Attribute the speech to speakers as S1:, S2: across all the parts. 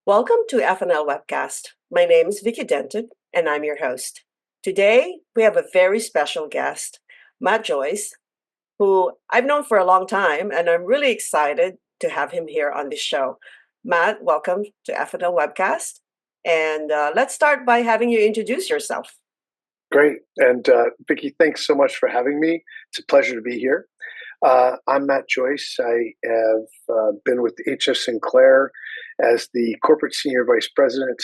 S1: Welcome to F+L Webcast. My name is Vicky Denton, and I'm your host. Today, we have a very special guest, Matt Joyce, who I've known for a long time, and I'm really excited to have him here on the show. Matt, welcome to F+L Webcast. And let's start by having you introduce yourself.
S2: Great. And Vicky, thanks so much for having me. It's a pleasure to be here. I'm Matt Joyce. I have been with HF Sinclair as the Corporate Senior Vice President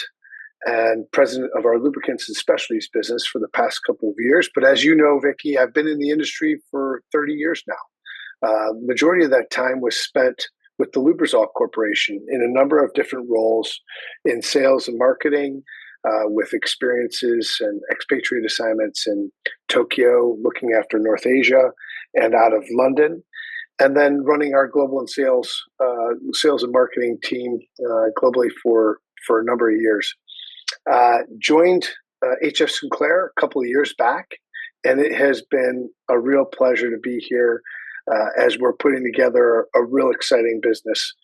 S2: and President of our Lubricants and Specialties business for the past couple of years. But as you know, Vicky, I've been in the industry for 30 years now. Majority of that time was spent with the Lubrizol Corporation in a number of different roles in sales and marketing, with experiences and expatriate assignments in Tokyo, looking after North Asia, and out of London, and then running our global and sales and marketing team globally for a number of years. Joined HF Sinclair a couple of years back, and it has been a real pleasure to be here as we're putting together a real exciting business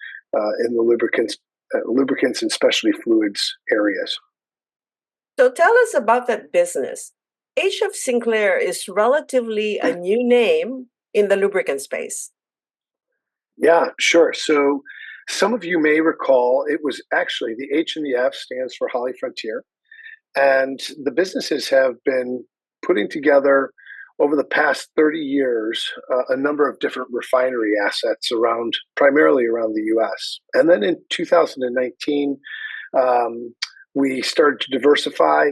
S2: in the lubricants and specialty fluids areas.
S1: So tell us about that business. HF Sinclair is relatively a new name in the lubricant space.
S2: Yeah, sure. So some of you may recall it was actually the H and the F stands for HollyFrontier. And the businesses have been putting together over the past 30 years a number of different refinery assets primarily around the US. And then in 2019, we started to diversify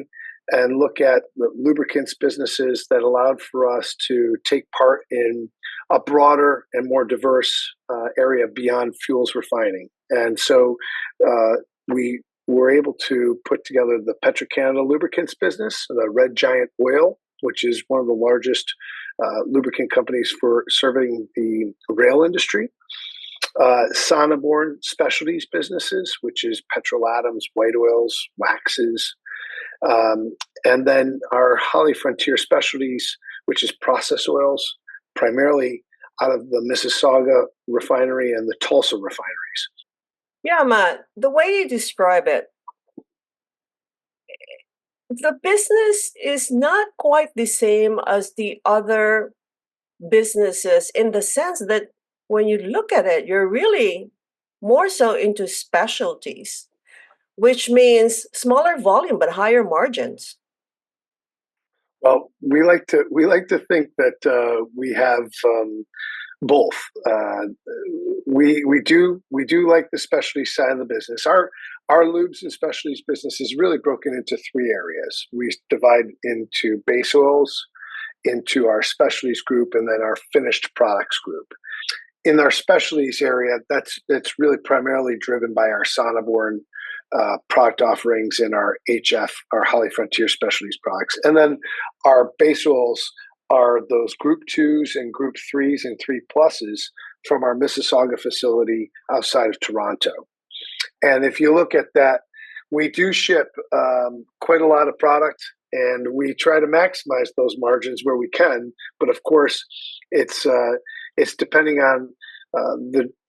S2: and look at the lubricants businesses that allowed for us to take part in a broader and more diverse area beyond fuels refining. And so we were able to put together the Petro-Canada Lubricants business, the Red Giant Oil, which is one of the largest lubricant companies for serving the rail industry. Sonneborn Specialties businesses, which is petrolatum, white oils, waxes, and then our HollyFrontier Specialties, which is process oils, primarily out of the Mississauga refinery and the Tulsa refineries.
S1: Yeah, Matt, the way you describe it, the business is not quite the same as the other businesses in the sense that when you look at it, you're really more so into specialties, which means smaller volume but higher margins.
S2: Well, we like to think that we have both. We do like the specialty side of the business. Our lubes and specialties business is really broken into three areas. We divide into base oils, into our specialties group, and then our finished products group. In our specialties area, that's really primarily driven by our Sonneborn product offerings in our HF, our HollyFrontier Specialties products. And then our base oils are those Group 2s and Group 3s and 3+s from our Mississauga facility outside of Toronto. And if you look at that, we do ship quite a lot of product, and we try to maximize those margins where we can. But of course, it's depending on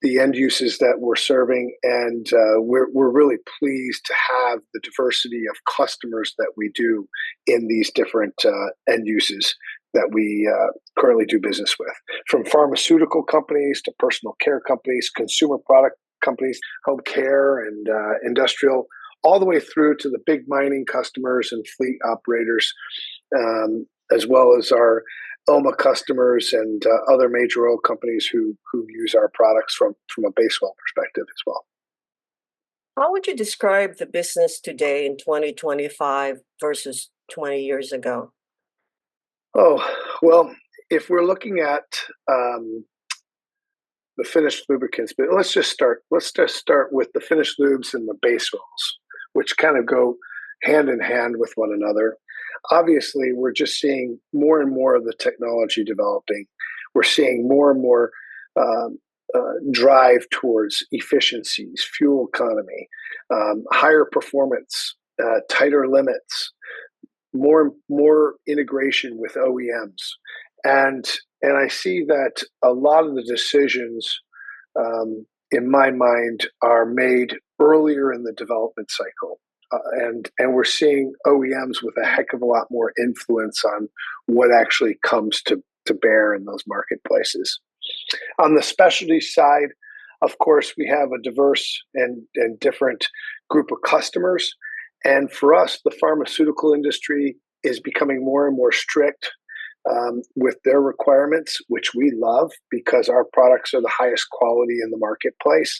S2: the end uses that we're serving, and we're really pleased to have the diversity of customers that we do in these different end uses that we currently do business with, from pharmaceutical companies to personal care companies, consumer product companies, home care and industrial, all the way through to the big mining customers and fleet operators, as well as our Elma customers and other major oil companies who use our products from a base oil perspective as well.
S1: How would you describe the business today in 2025 versus 20 years ago?
S2: Oh, well, if we're looking at the finished lubricants, but let's just start with the finished lubes and the base oils, which kind of go hand in hand with one another. Obviously, we're just seeing more and more of the technology developing. We're seeing more and more drive towards efficiencies, fuel economy, higher performance, tighter limits, more integration with OEMs, and I see that a lot of the decisions in my mind, are made earlier in the development cycle. And we're seeing OEMs with a heck of a lot more influence on what actually comes to bear in those marketplaces. On the specialty side, of course, we have a diverse and different group of customers. And for us, the pharmaceutical industry is becoming more and more strict with their requirements, which we love because our products are the highest quality in the marketplace.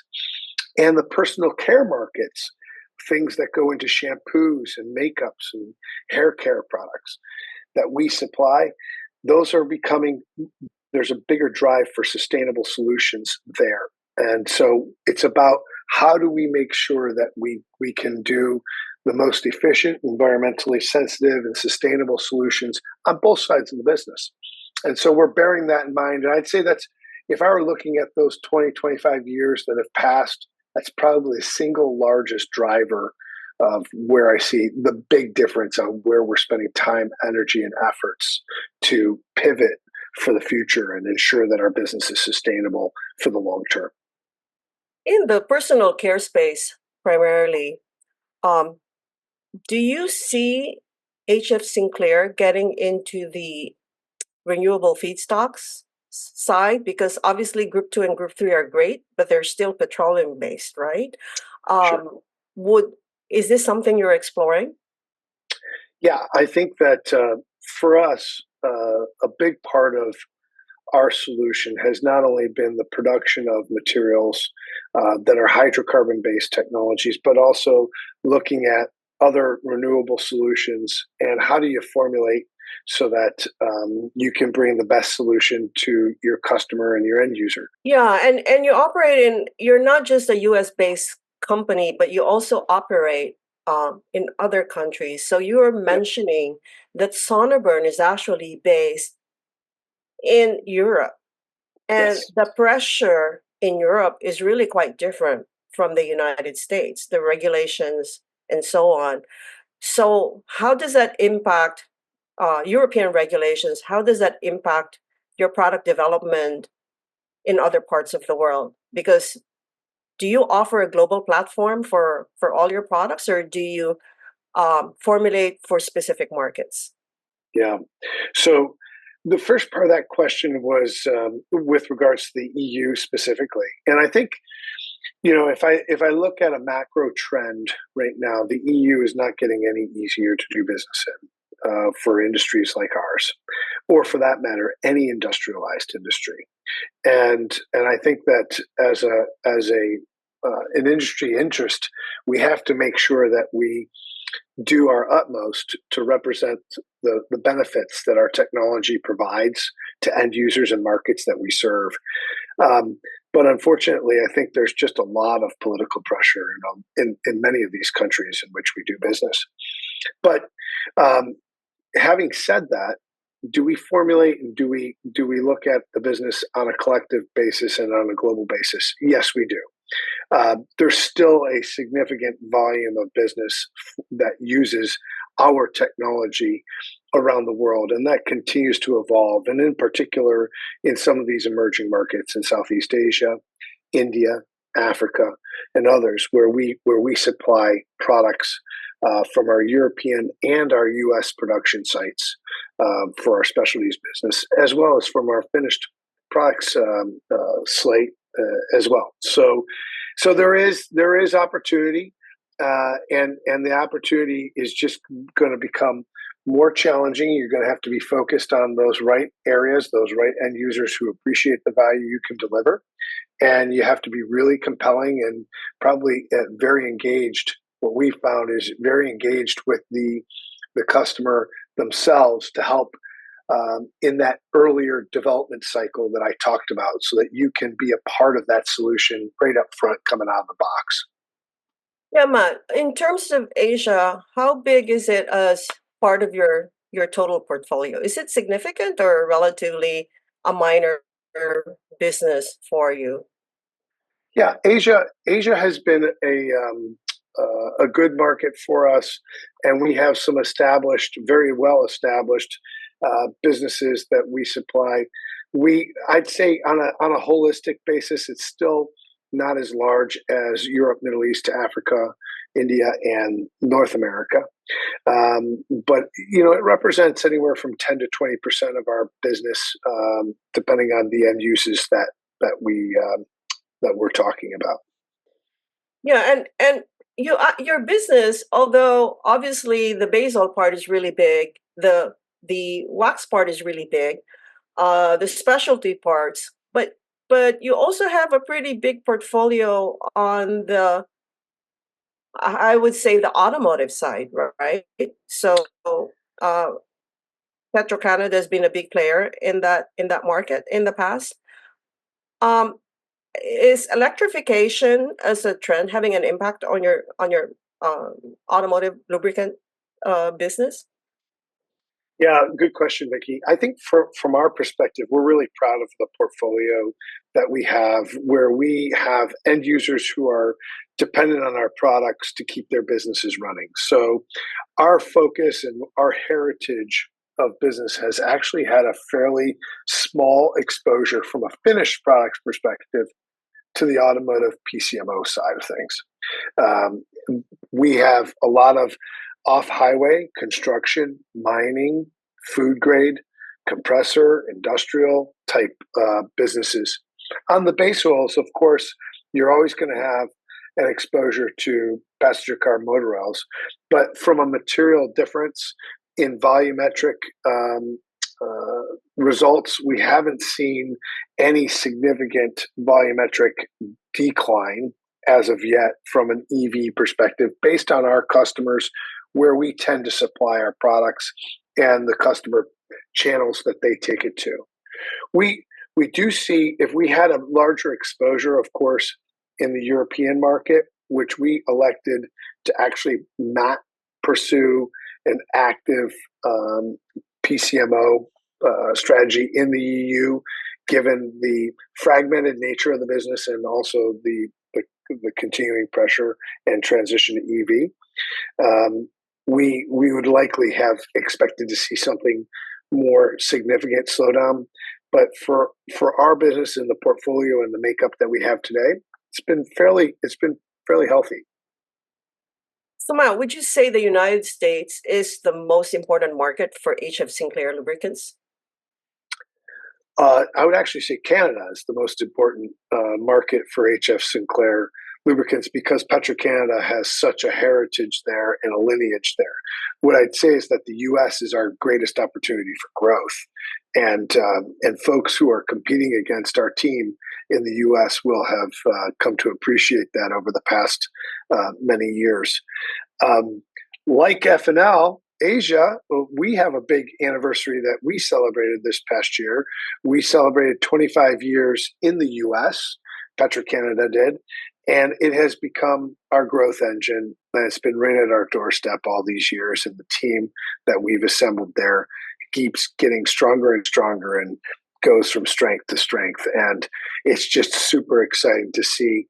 S2: And the personal care markets, things that go into shampoos and makeups and hair care products that we supply, those are becoming, there's a bigger drive for sustainable solutions there. And so it's about how do we make sure that we can do the most efficient, environmentally sensitive, and sustainable solutions on both sides of the business. And so we're bearing that in mind. And I'd say that's, if I were looking at those 20, 25 years that have passed, that's probably the single largest driver of where I see the big difference on where we're spending time, energy, and efforts to pivot for the future and ensure that our business is sustainable for the long term.
S1: In the personal care space, primarily, do you see HF Sinclair getting into the renewable feedstocks side? Because obviously Group 2 and Group 3 are great, but they're still petroleum based, right?
S2: Sure.
S1: Is this something you're exploring?
S2: Yeah, I think that for us, a big part of our solution has not only been the production of materials that are hydrocarbon based technologies, but also looking at other renewable solutions and how do you formulate so that you can bring the best solution to your customer and your end user.
S1: Yeah, and you operate you're not just a US based company, but you also operate in other countries. So you were
S2: Yep.
S1: mentioning that Sonneborn is actually based in Europe. And
S2: Yes.
S1: the pressure in Europe is really quite different from the United States, the regulations and so on. So, how does that impact European regulations? How does that impact your product development in other parts of the world? Because do you offer a global platform for all your products, or do you formulate for specific markets?
S2: Yeah. So the first part of that question was with regards to the EU specifically, and I think if I look at a macro trend right now, the EU is not getting any easier to do business in for industries like ours, or for that matter, any industrialized industry. And I think that as a an industry interest, we have to make sure that we do our utmost to represent the benefits that our technology provides to end users and markets that we serve. But unfortunately, I think there's just a lot of political pressure in many of these countries in which we do business. But having said that, do we formulate and do we look at the business on a collective basis and on a global basis? Yes, we do. There's still a significant volume of business that uses our technology around the world, and that continues to evolve. And in particular, in some of these emerging markets in Southeast Asia, India, Africa, and others, where we supply products from our European and our U.S. production sites for our specialties business, as well as from our finished products slate as well. So there is opportunity, and the opportunity is just going to become more challenging. You're going to have to be focused on those right areas, those right end users who appreciate the value you can deliver, and you have to be really compelling and probably very engaged. What we found is very engaged with the customer themselves to help in that earlier development cycle that I talked about, so that you can be a part of that solution right up front coming out of the box.
S1: Yeah, Matt, in terms of Asia, how big is it as part of your total portfolio? Is it significant or relatively a minor business for you?
S2: Yeah, Asia has been a good market for us, and we have some very well established businesses that we supply. I'd say on a holistic basis, it's still not as large as Europe, Middle East, Africa, India, and North America. But it represents anywhere from 10 to 20% of our business, depending on the end uses that we're talking about.
S1: Yeah, and your business, although obviously the base oil part is really big, the wax part is really big, the specialty parts, but you also have a pretty big portfolio on the, I would say, the automotive side, right? So uh, Petro-Canada has been a big player in that market in the past. Um, is electrification as a trend having an impact on your automotive lubricant business?
S2: Yeah, good question, Vicky. I think from our perspective, we're really proud of the portfolio that we have, where we have end users who are dependent on our products to keep their businesses running. So our focus and our heritage of business has actually had a fairly small exposure from a finished products perspective to the automotive PCMO side of things. We have a lot of off-highway construction, mining, food grade, compressor, industrial type businesses. On the base oils, of course, you're always going to have an exposure to passenger car motor oils, but from a material difference in volumetric results, we haven't seen any significant volumetric decline as of yet from an EV perspective, based on our customers, where we tend to supply our products and the customer channels that they take it to. We do see, if we had a larger exposure, of course, in the European market, which we elected to actually not pursue an active PCMO strategy in the EU, given the fragmented nature of the business and also the continuing pressure and transition to EV. We would likely have expected to see something more significant slowdown, but for our business and the portfolio and the makeup that we have today, it's been fairly healthy.
S1: So, Matt, would you say the United States is the most important market for HF Sinclair Lubricants?
S2: I would actually say Canada is the most important market for HF Sinclair Lubricants, because Petro-Canada has such a heritage there and a lineage there. What I'd say is that the U.S. is our greatest opportunity for growth, and folks who are competing against our team in the U.S. will have come to appreciate that over the past many years. Like F+L, Asia, we have a big anniversary that we celebrated this past year. We celebrated 25 years in the U.S., Petro-Canada did, and it has become our growth engine. And it's been right at our doorstep all these years, and the team that we've assembled there keeps getting stronger and stronger and goes from strength to strength. And it's just super exciting to see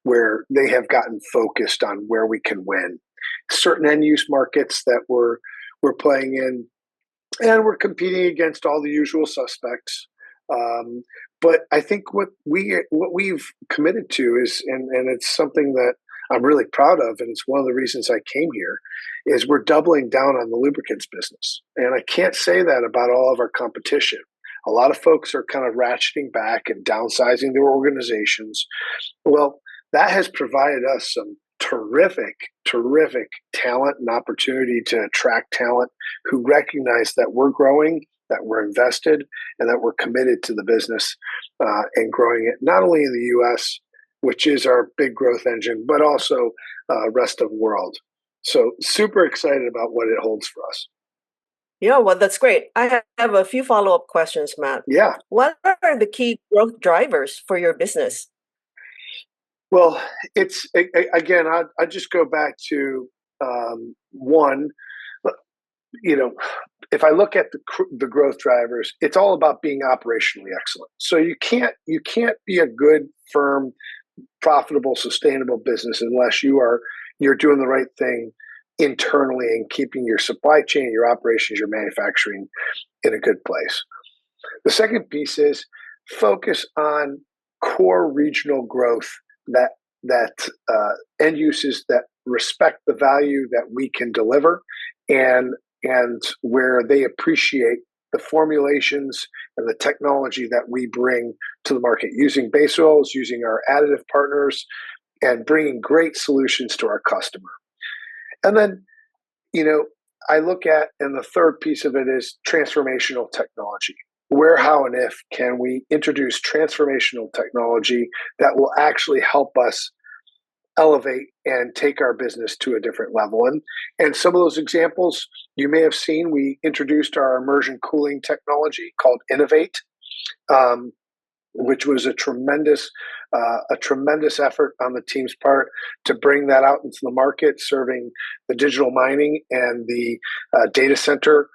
S2: where they have gotten focused on where we can win. Certain end-use markets that we're playing in, and we're competing against all the usual suspects. But I think what we've committed to is, and it's something that I'm really proud of, and it's one of the reasons I came here, is we're doubling down on the lubricants business. And I can't say that about all of our competition. A lot of folks are kind of ratcheting back and downsizing their organizations. Well, that has provided us some terrific talent and opportunity to attract talent who recognize that we're growing, that we're invested, and that we're committed to the business and growing it, not only in the U.S., which is our big growth engine, but also rest of the world. So super excited about what it holds for us.
S1: Yeah, well, that's great. I have a few follow-up questions, Matt.
S2: Yeah.
S1: What are the key growth drivers for your business?
S2: Well, it's, again, I just go back to one, if I look at the growth drivers, it's all about being operationally excellent. So you can't be a good, firm, profitable, sustainable business unless you're doing the right thing internally and keeping your supply chain, your operations, your manufacturing in a good place. The second piece is focus on core regional growth that end uses that respect the value that we can deliver, and where they appreciate the formulations and the technology that we bring to the market, using base oils, using our additive partners, and bringing great solutions to our customer. And then, I look at, and the third piece of it is transformational technology. Where, how, and if can we introduce transformational technology that will actually help us elevate and take our business to a different level? And some of those examples you may have seen, we introduced our immersion cooling technology called Innovate, which was a tremendous effort on the team's part to bring that out into the market, serving the digital mining and the data center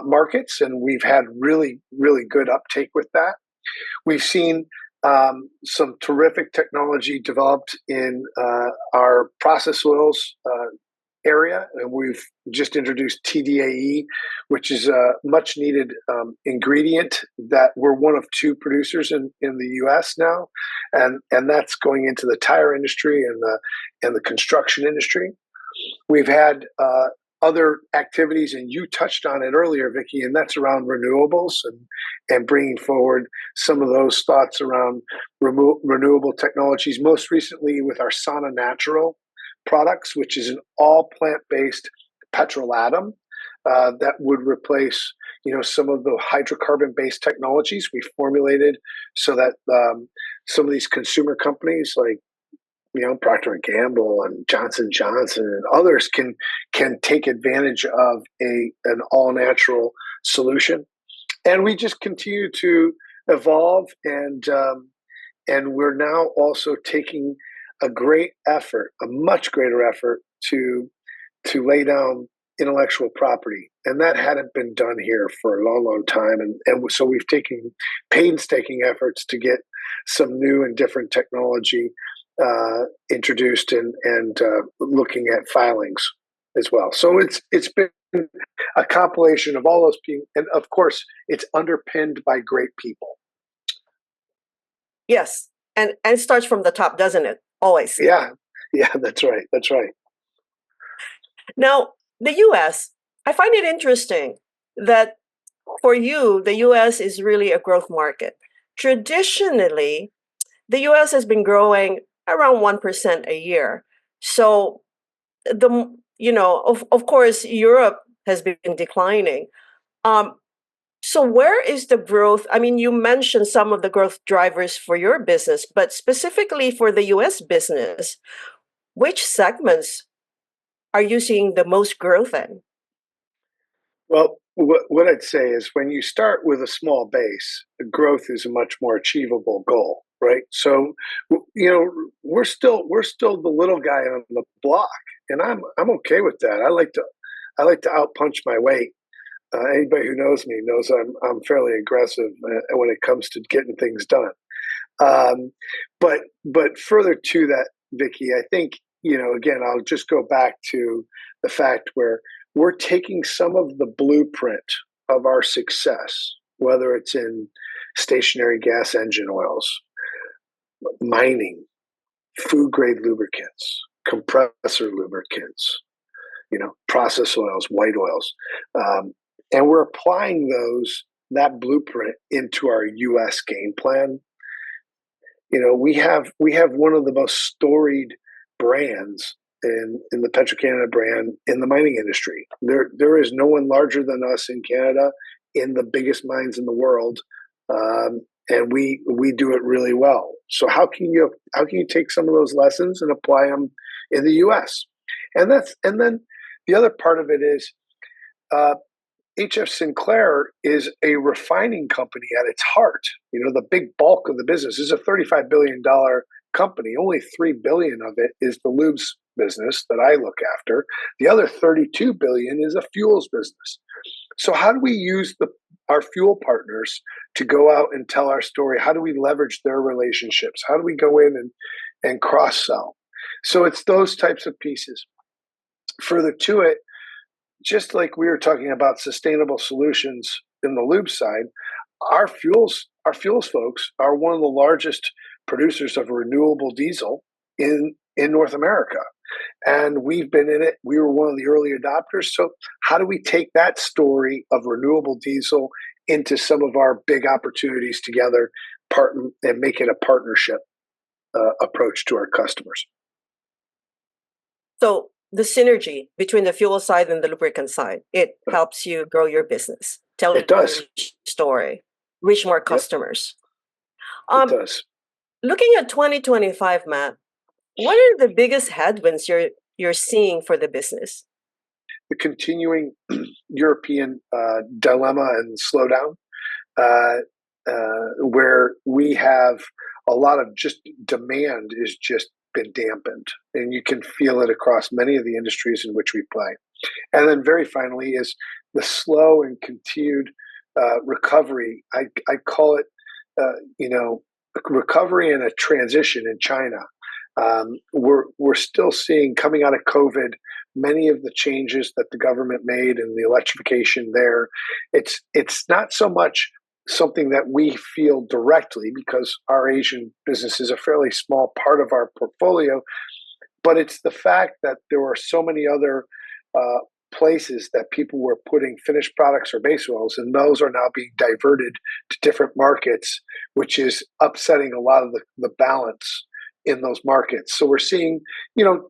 S2: markets. And we've had really, really good uptake with that. We've seen some terrific technology developed in our process oils area, and we've just introduced TDAE, which is a much needed ingredient that we're one of two producers in the U.S. now, and that's going into the tire industry and the construction industry. We've had other activities, and you touched on it earlier, Vicki, and that's around renewables and bringing forward some of those thoughts around renewable technologies, most recently with our SonneNatural products, which is an all plant-based petrolatum that would replace, some of the hydrocarbon-based technologies we formulated, so that some of these consumer companies like Procter and Gamble and Johnson Johnson and others can take advantage of an all natural solution. And we just continue to evolve, and we're now also taking a much greater effort to lay down intellectual property. And that hadn't been done here for a long, long time. And so we've taken painstaking efforts to get some new and different technology introduced and looking at filings as well. So it's been a compilation of all those people. And of course, it's underpinned by great people.
S1: Yes. And it starts from the top, doesn't it? Always.
S2: Yeah, that's right. That's right.
S1: Now, the U.S., I find it interesting that for you, the U.S. is really a growth market. Traditionally, the U.S. has been growing around 1% a year. So of course, Europe has been declining. So where is the growth? I mean, you mentioned some of the growth drivers for your business, but specifically for the U.S. business, which segments are you seeing the most growth in?
S2: Well, what I'd say is, when you start with a small base, growth is a much more achievable goal, right? So, we're still the little guy on the block, and I'm okay with that. I like to outpunch my weight. Anybody who knows me knows I'm fairly aggressive when it comes to getting things done. But further to that, Vicki, I think, again, I'll just go back to the fact where we're taking some of the blueprint of our success, whether it's in stationary gas engine oils, mining, food grade lubricants, compressor lubricants, process oils, white oils, and we're applying that blueprint into our U.S. game plan. We have one of the most storied brands in the Petro-Canada brand in the mining industry. There is no one larger than us in Canada in the biggest mines in the world, and we do it really well. So how can you take some of those lessons and apply them in the U.S.? And then the other part of it is, HF Sinclair is a refining company at its heart. The big bulk of the business is a $35 billion company. Only $3 billion of it is the lubes business that I look after. The other $32 billion is a fuels business. So how do we use our fuel partners to go out and tell our story? How do we leverage their relationships? How do we go in and cross-sell? So it's those types of pieces. Further to it, just like we were talking about sustainable solutions in the lube side, our fuels folks are one of the largest producers of renewable diesel in North America. And we've been in it. We were one of the early adopters. So how do we take that story of renewable diesel into some of our big opportunities together, and make it a partnership approach to our customers?
S1: So the synergy between the fuel side and the lubricant side, it helps you grow your business, tell
S2: It does.
S1: your story, reach more customers.
S2: It does.
S1: Looking at 2025, Matt, what are the biggest headwinds you're seeing for the business?
S2: The continuing European dilemma and slowdown, where we have a lot of just demand is just been dampened, and you can feel it across many of the industries in which we play. And then very finally is the slow and continued recovery. I call it, recovery and a transition in China. We're still seeing, coming out of COVID, many of the changes that the government made and the electrification there. It's not so much something that we feel directly, because our Asian business is a fairly small part of our portfolio, but it's the fact that there were so many other places that people were putting finished products or base oils, and those are now being diverted to different markets, which is upsetting a lot of the balance in those markets. So we're seeing,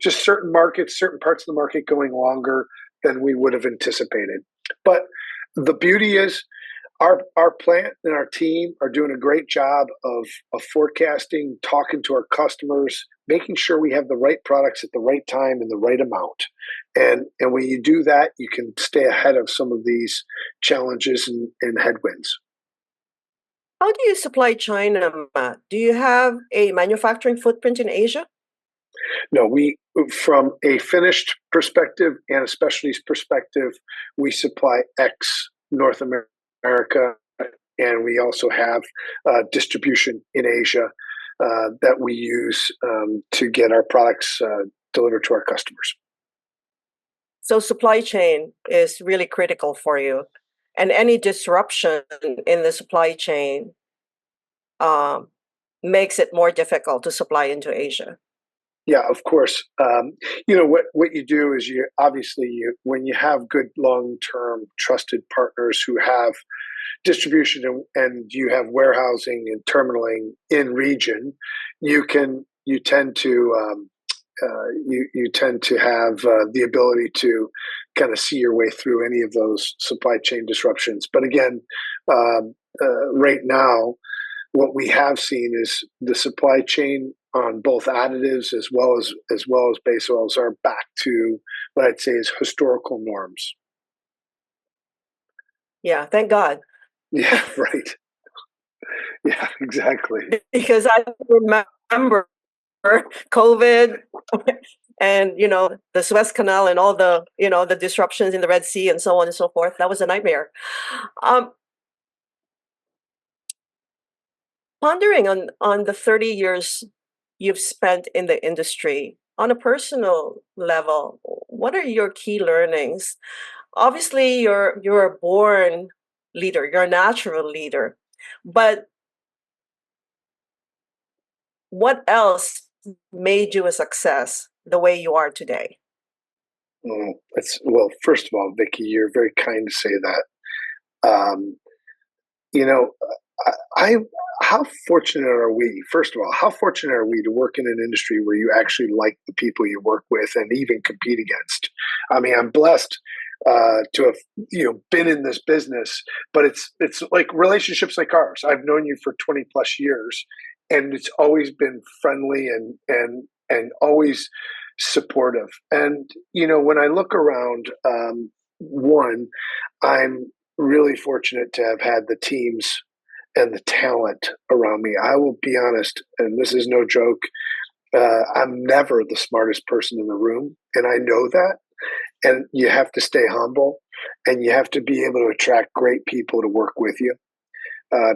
S2: just certain markets, certain parts of the market going longer than we would have anticipated. But the beauty is our plant and our team are doing a great job of forecasting, talking to our customers, making sure we have the right products at the right time and the right amount. And when you do that, you can stay ahead of some of these challenges and headwinds.
S1: How do you supply China, Matt? Do you have a manufacturing footprint in Asia?
S2: No, from a finished perspective and a specialties perspective, we supply ex North America, and we also have distribution in Asia that we use to get our products delivered to our customers.
S1: So supply chain is really critical for you, and any disruption in the supply chain makes it more difficult to supply into Asia.
S2: Yeah, of course. What you do is when you have good long-term trusted partners who have distribution and you have warehousing and terminaling in region, you tend to have the ability to kind of see your way through any of those supply chain disruptions. But again, right now, what we have seen is the supply chain on both additives as well as base oils are back to what I'd say is historical norms.
S1: Yeah, thank God.
S2: Yeah, right. Yeah, exactly.
S1: Because I remember COVID and the Suez Canal and all the disruptions in the Red Sea and so on and so forth. That was a nightmare. Pondering on the 30 years you've spent in the industry, on a personal level, what are your key learnings? Obviously, you're a born leader, you're a natural leader, but what else made you a success the way you are today?
S2: Well, first of all, Vicki, you're very kind to say that. How fortunate are we? First of all, how fortunate are we to work in an industry where you actually like the people you work with and even compete against? I mean, I'm blessed to have been in this business, but it's like relationships like ours. I've known you for 20 plus years, and it's always been friendly and always supportive. And when I look around, I'm really fortunate to have had the teams and the talent around me. I will be honest, and this is no joke, I'm never the smartest person in the room, and I know that. And you have to stay humble, and you have to be able to attract great people to work with you,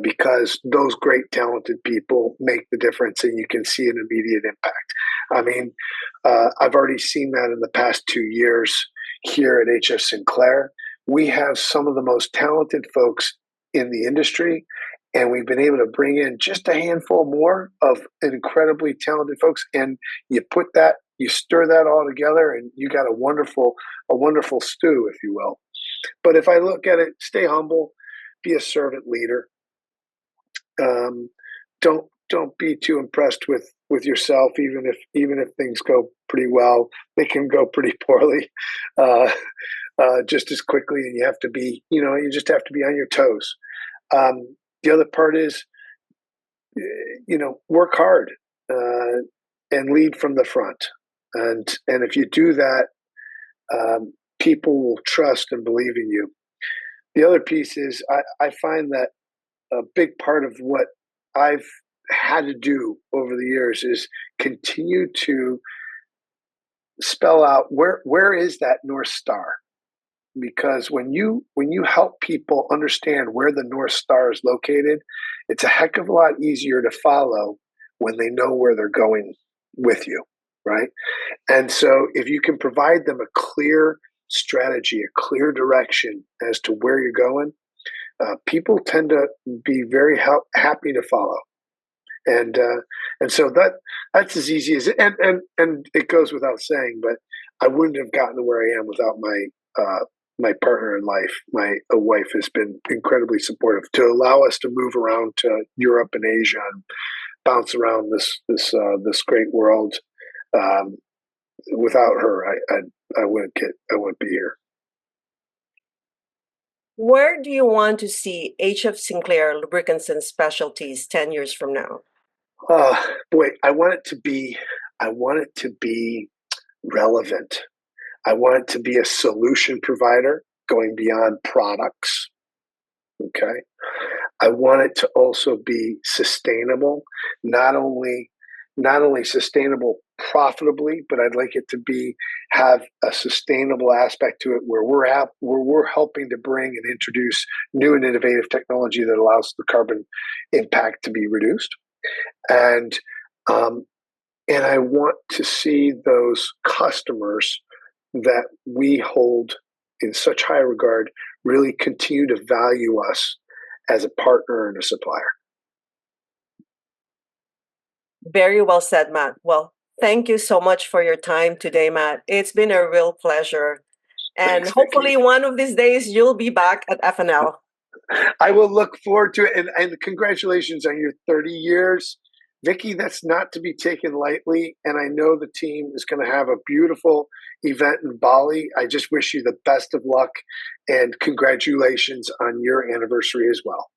S2: because those great talented people make the difference, and you can see an immediate impact. I mean, I've already seen that in the past 2 years here at HF Sinclair. We have some of the most talented folks in the industry, And we've been able to bring in just a handful more of incredibly talented folks. And you stir that all together, and you got a wonderful stew, if you will. But if I look at it, stay humble, be a servant leader. Don't be too impressed with yourself, even if things go pretty well. They can go pretty poorly just as quickly, and you just have to be on your toes. The other part is, work hard and lead from the front, and if you do that, people will trust and believe in you. The other piece is I find that a big part of what I've had to do over the years is continue to spell out where is that North Star. Because when you help people understand where the North Star is located, it's a heck of a lot easier to follow when they know where they're going with you, right? And so if you can provide them a clear strategy, a clear direction as to where you're going, people tend to be very happy to follow. And so that's as easy as it, and it goes without saying, but I wouldn't have gotten to where I am without my partner in life. My wife has been incredibly supportive to allow us to move around to Europe and Asia and bounce around this great world. Without her, I wouldn't be here.
S1: Where do you want to see HF Sinclair Lubricants and Specialties 10 years from now?
S2: Boy, I want it to be relevant. I want it to be a solution provider going beyond products. Okay. I want it to also be sustainable, not only sustainable profitably, but I'd like it to have a sustainable aspect to it where we're helping to bring and introduce new and innovative technology that allows the carbon impact to be reduced. And I want to see those customers that we hold in such high regard really continue to value us as a partner and a supplier.
S1: Very well said, Matt. Well, thank you so much for your time today, Matt. It's been a real pleasure. And
S2: Thanks,
S1: hopefully
S2: Vicky.
S1: one of these days you'll be back at F+L.
S2: I will look forward to it. And congratulations on your 30 years. Vicky, that's not to be taken lightly. And I know the team is going to have a beautiful event in Bali. I just wish you the best of luck and congratulations on your anniversary as well.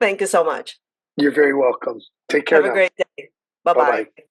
S1: Thank you so much.
S2: You're very welcome. Take care
S1: Have a
S2: now.
S1: great day. Bye-bye.
S2: Bye-bye.